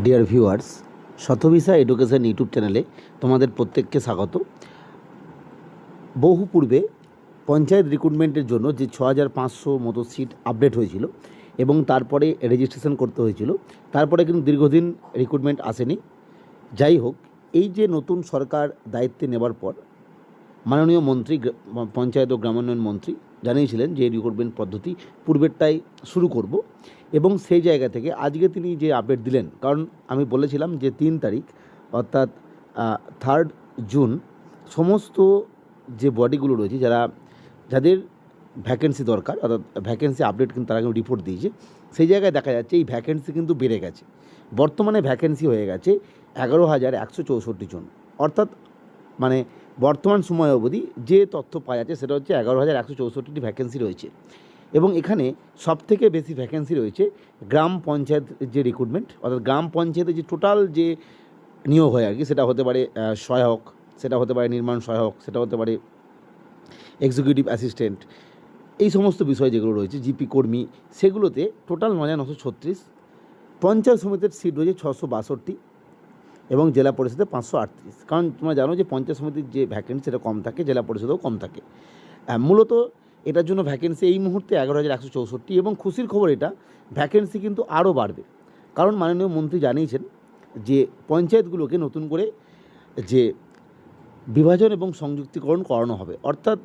Dear viewers, শতভিসা education YouTube চ্যানেলে তোমাদের প্রত্যেককে স্বাগত। বহু পূর্বে পঞ্চায়েত রিক্রুটমেন্টের জন্য যে 6500 মতো সিট আপডেট হয়েছিল এবং তারপরে রেজিস্ট্রেশন করতে হয়েছিল, তারপরে কিন্তু দীর্ঘদিন রিক্রুটমেন্ট আসেনি। যাই হোক, এই যে নতুন সরকার দায়িত্বে নেবার পর মাননীয় মন্ত্রী, পঞ্চায়েত ও গ্রামোন্নয়ন মন্ত্রী জানিয়েছিলেন যে রিক্রুটমেন্ট পদ্ধতি পূর্বেরটাই শুরু করব, এবং সেই জায়গা থেকে আজকে তিনি যে আপডেট দিলেন, কারণ আমি বলেছিলাম যে 3 তারিখ অর্থাৎ 3 জুন সমস্ত যে বডিগুলো রয়েছে যাদের ভ্যাকেন্সি দরকার, অর্থাৎ ভ্যাকেন্সি আপডেট কিন্তু তারা কিন্তু রিপোর্ট দিয়েছে। সেই জায়গায় দেখা যাচ্ছে এই ভ্যাকেন্সি কিন্তু বেড়ে গেছে। বর্তমানে ভ্যাকেন্সি হয়ে গেছে 11,164 জন। অর্থাৎ মানে বর্তমান সময় অবধি যে তথ্য পাওয়া যাচ্ছে সেটা হচ্ছে 11,164টি ভ্যাকেন্সি রয়েছে, এবং এখানে সবথেকে বেশি ভ্যাকেন্সি রয়েছে গ্রাম পঞ্চায়েত যে রিক্রুটমেন্ট, অর্থাৎ গ্রাম পঞ্চায়েতে যে টোটাল যে নিয়োগ হয় আর কি, সেটা হতে পারে সহায়ক, সেটা হতে পারে নির্মাণ সহায়ক, সেটা হতে পারে এক্সিকিউটিভ অ্যাসিস্ট্যান্ট, এই সমস্ত বিষয় যেগুলো রয়েছে, জিপি কর্মী, সেগুলোতে টোটাল 9,936। পঞ্চায়েত সমিতির সিট রয়েছে 662 এবং জেলা পরিষদে 538। কারণ তোমরা জানো যে পঞ্চায়েত সমিতির যে ভ্যাকেন্সি সেটা কম থাকে, জেলা পরিষদেও কম থাকে। মূলত এটার জন্য ভ্যাকেন্সি এই মুহূর্তে 11,164, এবং খুশির খবর এটা, ভ্যাকেন্সি কিন্তু আরও বাড়বে। কারণ মাননীয় মন্ত্রী জানিয়েছেন যে পঞ্চায়েতগুলোকে নতুন করে যে বিভাজন এবং সংযুক্তিকরণ করানো হবে, অর্থাৎ